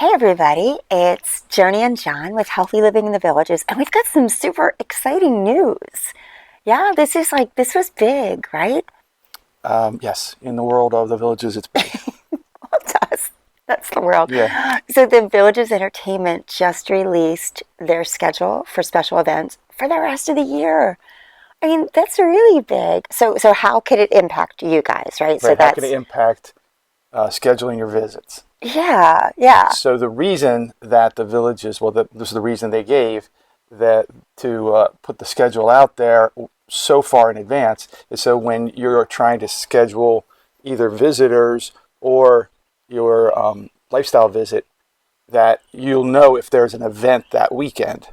Hey everybody, it's Joni and John with Healthy Living in the Villages, and we've got some super exciting news. Yeah, this was big, right? Yes, in the world of the villages, it's big. Well, to us, that's the world. Yeah. So the Villages Entertainment just released their schedule for special events for the rest of the year. I mean, that's really big. So how could it impact you guys, right? So Right. How can it that's, impact scheduling your visits? yeah. So the reason that the villages, this is the reason they gave that to put the schedule out there so far in advance is so when you're trying to schedule either visitors or your lifestyle visit, that you'll know if there's an event that weekend.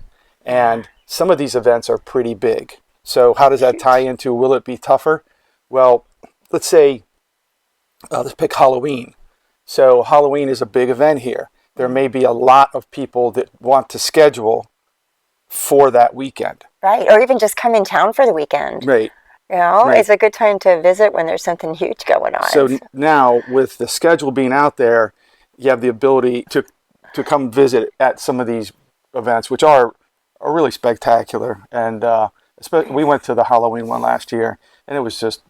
And some of these events are pretty big. So how does that tie into, will it be tougher? Well, let's say, let's pick Halloween. So Halloween is a big event here. There may be a lot of people that want to schedule for that weekend. Right, or even just come in town for the weekend. Right. You know, Right. it's a good time to visit when there's something huge going on. So now with the schedule being out there, you have the ability to come visit at some of these events, which are really spectacular. And we went to the Halloween one last year, and it was just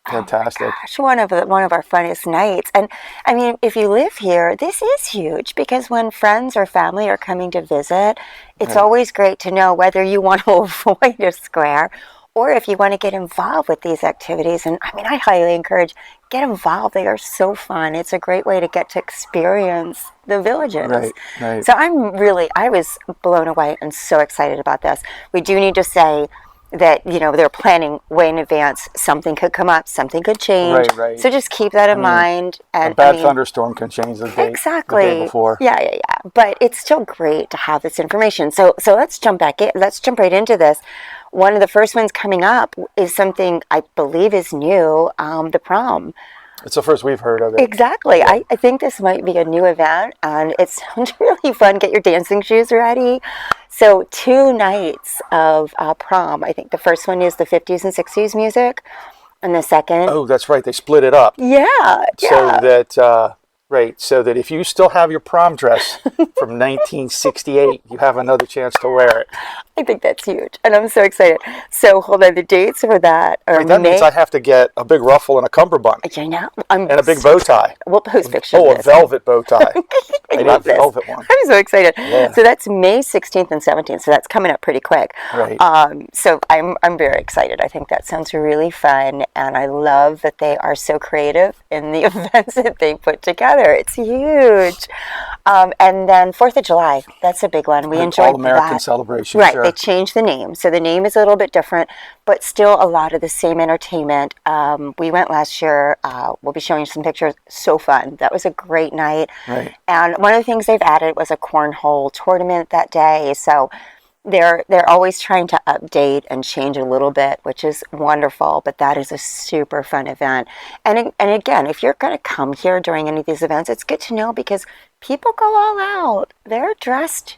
fantastic. Gosh, one of our funniest nights. And I mean, if you live here, this is huge because when friends or family are coming to visit, it's Right. always great to know whether you want to avoid a square or if you want to get involved with these activities. And I mean, I highly encourage get involved. They are so fun. It's a great way to get to experience the villages. Right, right. So I was blown away and so excited about this. We do need to say that, you know, they're planning way in advance. Something could come up, something could change. Right, right. So just keep that in mind. A And bad thunderstorm can change the date, exactly. the day before. Yeah. But it's still great to have this information. So let's jump back in. Let's jump right into this. One of the first ones coming up is something I believe is new, the prom. It's the first we've heard of it. Exactly. Yeah. I think this might be a new event, and it sounds really fun. Get your dancing shoes ready. So 2 nights of prom. I think the first one is the 50s and 60s music, and the second... Oh, that's right. They split it up. Yeah. So that if you still have your prom dress from 1968, you have another chance to wear it. I think that's huge, and I'm so excited. So hold on, the dates for that are That means I have to get a big ruffle and a cummerbund. You know, and a big bow tie. We'll post pictures. Oh, of a velvet bow tie. I love this. Velvet one. I'm so excited. Yeah. So that's May 16th and 17th. So that's coming up pretty quick. Right. So I'm very excited. I think that sounds really fun, and I love that they are so creative in the events that they put together. It's huge. And then 4th of July. That's a big one. We enjoyed All-American that. celebration. Right. Sure. They changed the name. So the name is a little bit different, but still a lot of the same entertainment. We went last year. We'll be showing you some pictures. So fun. That was a great night. Right. And one of the things they've added was a cornhole tournament that day. So they're always trying to update and change a little bit, which is wonderful. But that is a super fun event. And again, if you're going to come here during any of these events, it's good to know because people go all out. They're dressed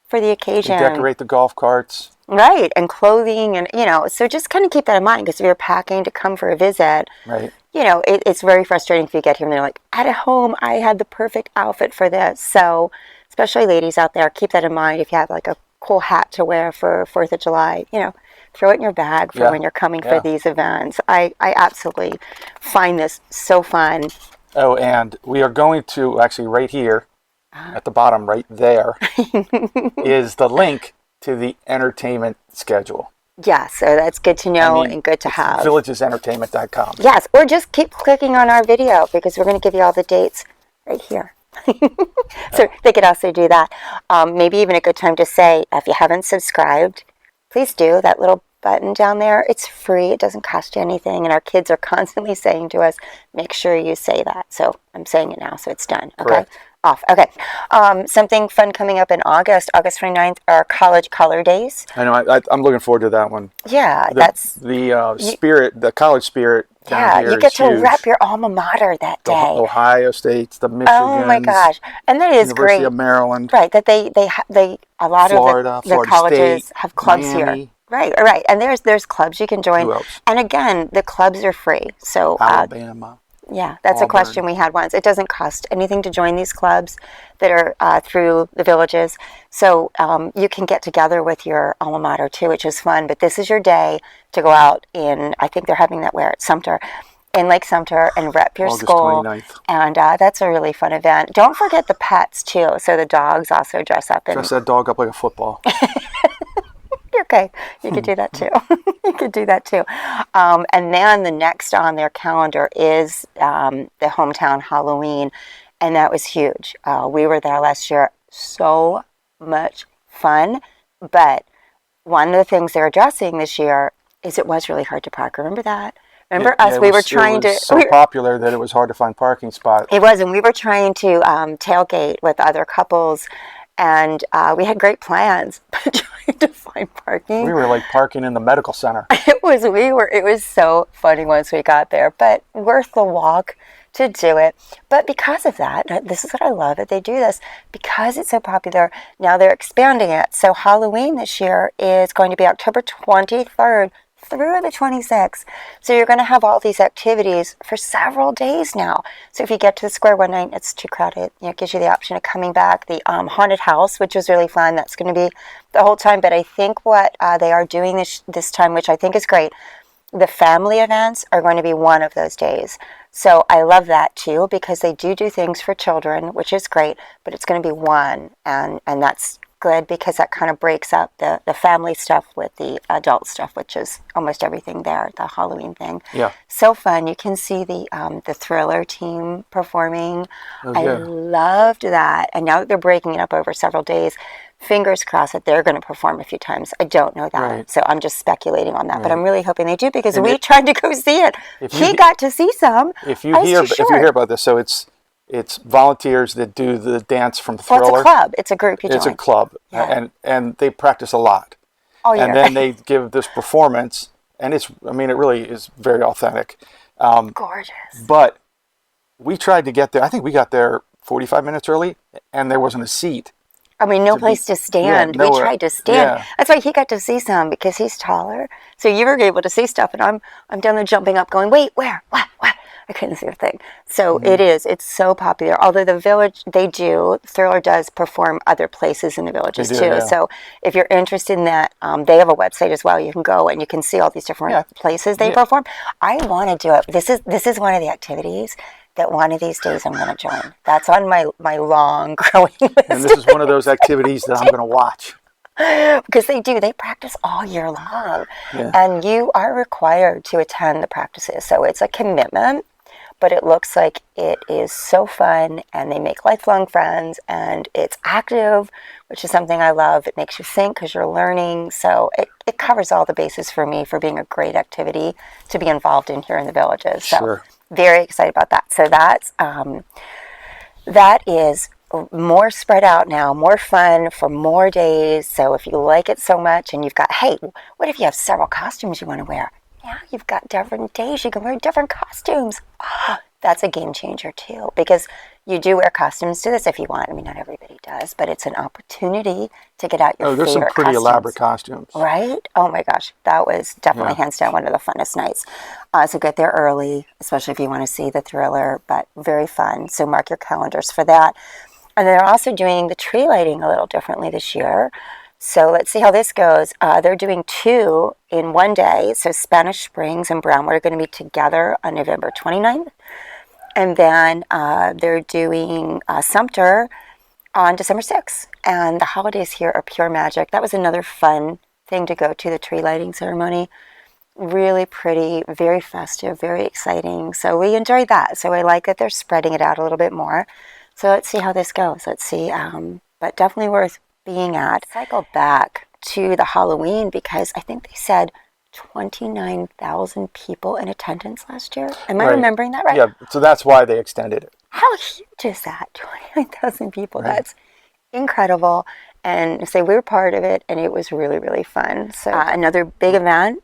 for the occasion. They decorate the golf carts. Right, and clothing, and so just kind of keep that in mind because if you're packing to come for a visit, right, it's very frustrating if you get here and they're like, at home, I had the perfect outfit for this. So, especially ladies out there, keep that in mind. If you have like a cool hat to wear for 4th of July, throw it in your bag for when you're coming for these events. I absolutely find this so fun. Oh, and we are going to actually right here at the bottom, right there, is the link to the entertainment schedule. Yeah, so that's good to know and good to have. Villagesentertainment.com. Yes, or just keep clicking on our video because we're going to give you all the dates right here. So they could also do that. Maybe even a good time to say, if you haven't subscribed, please do. That little button down there, it's free. It doesn't cost you anything. And our kids are constantly saying to us, make sure you say that. So I'm saying it now, so it's done. Okay. Correct. Off. Okay. Something fun coming up in August 29th, are College Color Days. I know. I'm looking forward to that one. Yeah, the college spirit down here you get is to huge. rep your alma mater that day. The Ohio States, the Michigans. Oh my gosh. And that is University great. of Maryland. Right, that they a lot Florida, of the Florida colleges State, have clubs Miami. here. Right. And there's clubs you can join. Who else? And again, the clubs are free. So Alabama. Yeah, that's a Auburn. question we had once. It doesn't cost anything to join these clubs that are through the villages. So you can get together with your alma mater too, which is fun. But this is your day to go out in, I think they're having that where at Sumter, in Lake Sumter, and rep your August school. 29th. And that's a really fun event. Don't forget the pets too. So the dogs also dress up. Dress that dog up like a football. Okay, you could do that too. You could do that too. And then the next on their calendar is the hometown Halloween, and that was huge. We were there last year. So much fun. But one of the things they're addressing this year is it was really hard to park. Remember that? Remember us? It We were was trying to. so popular that it was hard to find parking spots. It was, and we were trying to tailgate with other couples, and we had great plans, but trying to find parking. We were like parking in the medical center. It was so funny once we got there, but worth the walk to do it. But because of that, this is what I love that they do this, because it's so popular, now they're expanding it. So Halloween this year is going to be October 23rd through the 26th. So you're going to have all these activities for several days now. So if you get to the square one night, it's too crowded. It gives you the option of coming back. The haunted house, which was really fun, that's going to be the whole time. But I think what they are doing this time, which I think is great, the family events are going to be one of those days. So I love that too, because they do things for children, which is great, but it's going to be one, and that's good, because that kind of breaks up the family stuff with the adult stuff, which is almost everything there, the Halloween thing. Yeah. So fun. You can see the Thriller team performing. Oh, yeah. I loved that. And now they're breaking it up over several days. Fingers crossed that they're going to perform a few times. I don't know that. Right. So I'm just speculating on that. Right. But I'm really hoping they do, because And we tried to go see it. He got to see some. If you hear about this, so it's volunteers that do the dance from Thriller. Well, it's a club. It's a group you join. It's a club, Yeah. and they practice a lot. Oh, yeah. And then they give this performance, and it really is very authentic. Gorgeous. But we tried to get there. I think we got there 45 minutes early, and there wasn't a seat. I mean, no place to stand. Yeah, we tried to stand. Yeah. That's why he got to see some, because he's taller. So you were able to see stuff, and I'm down there jumping up, going, wait, where, what? I couldn't see a thing. So it's so popular. Although the village, Thriller does perform other places in the villages too. Yeah. So if you're interested in that, they have a website as well. You can go and you can see all these different places they perform. I want to do it. This is one of the activities that one of these days I'm going to join. That's on my long growing list. And this is one of those activities that I'm going to watch. Because they practice all year long. Yeah. And you are required to attend the practices. So it's a commitment, but it looks like it is so fun, and they make lifelong friends, and it's active, which is something I love. It makes you think because you're learning. So it covers all the bases for me for being a great activity to be involved in here in the villages. Sure. So very excited about that. So that is more spread out now, more fun for more days. So if you like it so much, and you've got, hey, what if you have several costumes you want to wear? Yeah, you've got different days you can wear different costumes. That's a game changer too, because you do wear costumes to this if you want. I mean, not everybody does, but it's an opportunity to get out your favorite there's some pretty costumes. elaborate costumes. Right? Oh my gosh, that was definitely hands down one of the funnest nights. So get there early, especially if you want to see the Thriller, but very fun. So mark your calendars for that. And they're also doing the tree lighting a little differently this year. So let's see how this goes. They're doing 2 in one day. So Spanish Springs and Brownwood are going to be together on November 29th. And then they're doing Sumter on December 6th. And the holidays here are pure magic. That was another fun thing to go to, the tree lighting ceremony. Really pretty, very festive, very exciting. So we enjoyed that. So I like that they're spreading it out a little bit more. So let's see how this goes. Let's see. But definitely worth being at. Cycle back to the Halloween, because I think they said 29,000 people in attendance last year. Am I remembering that right? Yeah, so that's why they extended it. How huge is that? 29,000 people. Right. That's incredible. And so we were part of it, and it was really, really fun. So another big event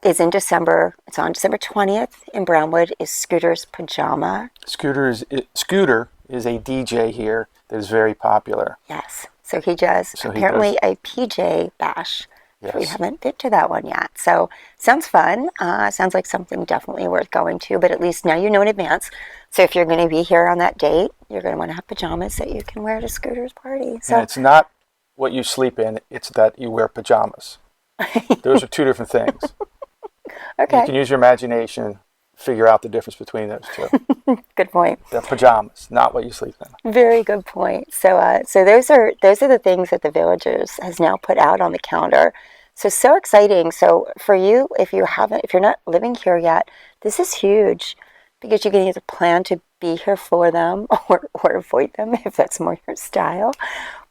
is in December. It's on December 20th in Brownwood, is Scooter's Pajama. Scooter is a DJ here that is very popular. Yes. So he does apparently a PJ bash. Yes. We haven't been to that one yet. So sounds fun. Sounds like something definitely worth going to, but at least now you know in advance. So if you're going to be here on that date, you're going to want to have pajamas that you can wear to Scooter's party. So And it's not what you sleep in, it's that you wear pajamas. Those are two different things. okay. You can use your imagination, figure out the difference between those two. Good point. They're pajamas, not what you sleep in. Very good point. So, so those are the things that the Villagers has now put out on the calendar. So exciting. So for you, if you're not living here yet, this is huge because you can either plan to be here for them or avoid them if that's more your style.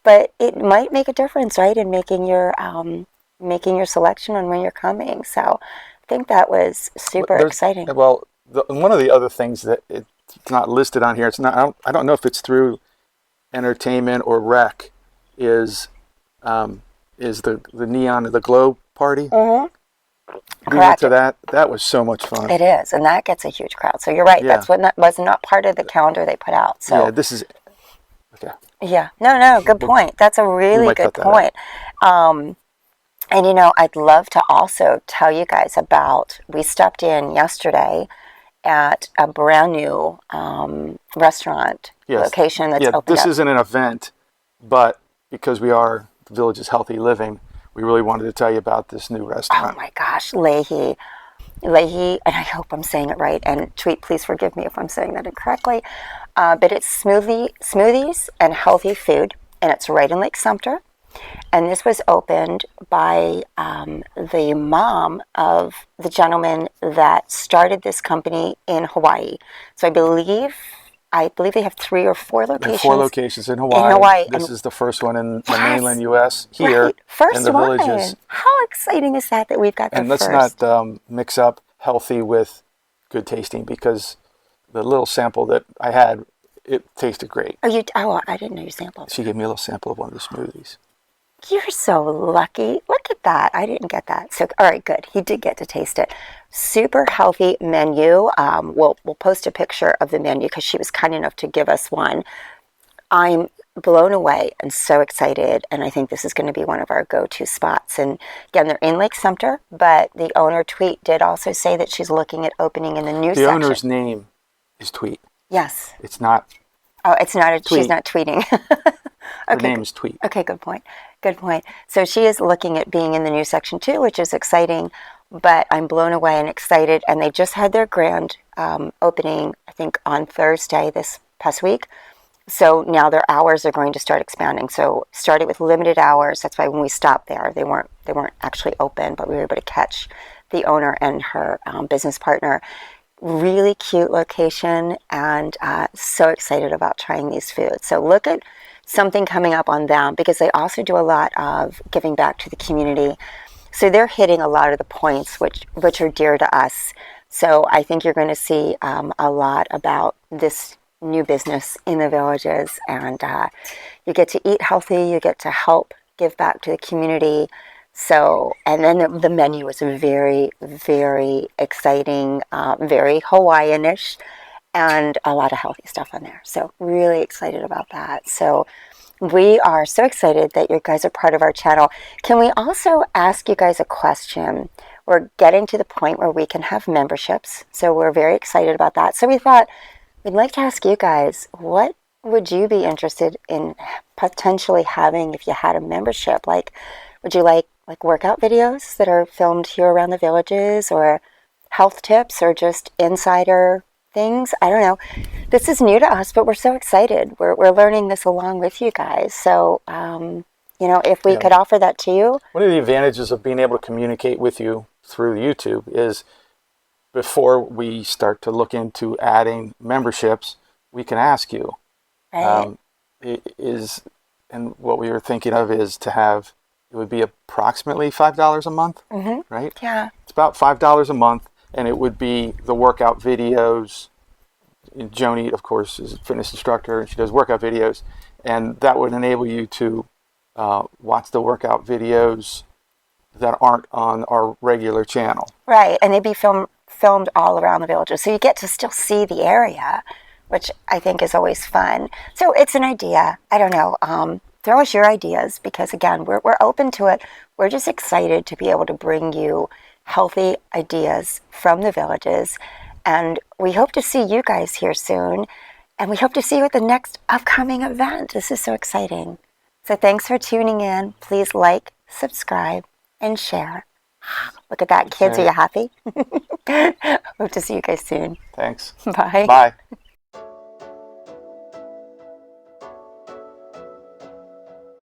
But it might make a difference, right, in making your selection on when you're coming. So I think that was super exciting. Well, one of the other things that it's not listed on here, it's not. I don't know if it's through entertainment or rec, is the neon of the glow party. Mm-hmm. We went to that. That was so much fun. It is, and that gets a huge crowd. So you're right. Yeah. That's what was not part of the calendar they put out. So yeah, this is okay. Yeah, no, good point. That's a really good point. And I'd love to also tell you guys about. We stepped in yesterday at a brand new restaurant location that's opened this up. isn't an event, but because we are the Village's Healthy Living, we really wanted to tell you about this new restaurant. Oh my gosh, Leahy, and I hope I'm saying it right. And tweet, please forgive me if I'm saying that incorrectly. But it's smoothies and healthy food, and it's right in Lake Sumter. And this was opened by the mom of the gentleman that started this company in Hawaii. So I believe they have 3 or 4 locations. 4 locations in Hawaii. This is the first one in the mainland U.S. here right. First in the one. Villages. How exciting is that we've got the first? And let's not mix up healthy with good tasting, because the little sample that I had, it tasted great. Oh, I didn't know you sampled. She gave me a little sample of one of the smoothies. You're so lucky. Look at that. I didn't get that. So, all right, good. He did get to taste it. Super healthy menu. We'll post a picture of the menu because she was kind enough to give us one. I'm blown away and so excited, and I think this is going to be one of our go-to spots. And again, they're in Lake Sumter, but the owner, Tweet, did also say that she's looking at opening in the new section. The owner's name is Tweet. Yes. It's not. Oh, it's not. Tweet. She's not tweeting. Her name is Tweet. Okay, good point. Good point. So she is looking at being in the new section too, which is exciting. But I'm blown away and excited. And they just had their grand opening, I think, on Thursday this past week. So now their hours are going to start expanding. So started with limited hours. That's why when we stopped there, they weren't actually open, but we were able to catch the owner and her business partner. Really cute location, and so excited about trying these foods. So look at something coming up on them, because they also do a lot of giving back to the community. So they're hitting a lot of the points which are dear to us. So I think you're going to see a lot about this new business in the Villages, and you get to eat healthy, you get to help give back to the community. So, and then the menu was very, very exciting, very Hawaiian-ish, and a lot of healthy stuff on there. So really excited about that. So we are so excited that you guys are part of our channel. Can we also ask you guys a question? We're getting to the point where we can have memberships, so we're very excited about that. So we thought we'd like to ask you guys, what would you be interested in potentially having if you had a membership? Like, would you like workout videos that are filmed here around the Villages, or health tips, or just insider things? I don't know. This is new to us, but we're so excited. We're learning this along with you guys. So, if we could offer that to you. One of the advantages of being able to communicate with you through YouTube is, before we start to look into adding memberships, we can ask you. Right. And what we were thinking of is to have, it would be approximately $5 a month, right? Yeah. It's about $5 a month, and it would be the workout videos. Joni, of course, is a fitness instructor, and she does workout videos, and that would enable you to watch the workout videos that aren't on our regular channel. Right, and they'd be filmed all around the Villages, so you get to still see the area, which I think is always fun. So it's an idea. I don't know. throw us your ideas, because again, we're open to it. We're just excited to be able to bring you healthy ideas from the villages. And we hope to see you guys here soon. And we hope to see you at the next upcoming event. This is so exciting. So thanks for tuning in. Please like, subscribe, and share. Look at that, kids. Are you happy? Hope to see you guys soon. Thanks. Bye. Bye.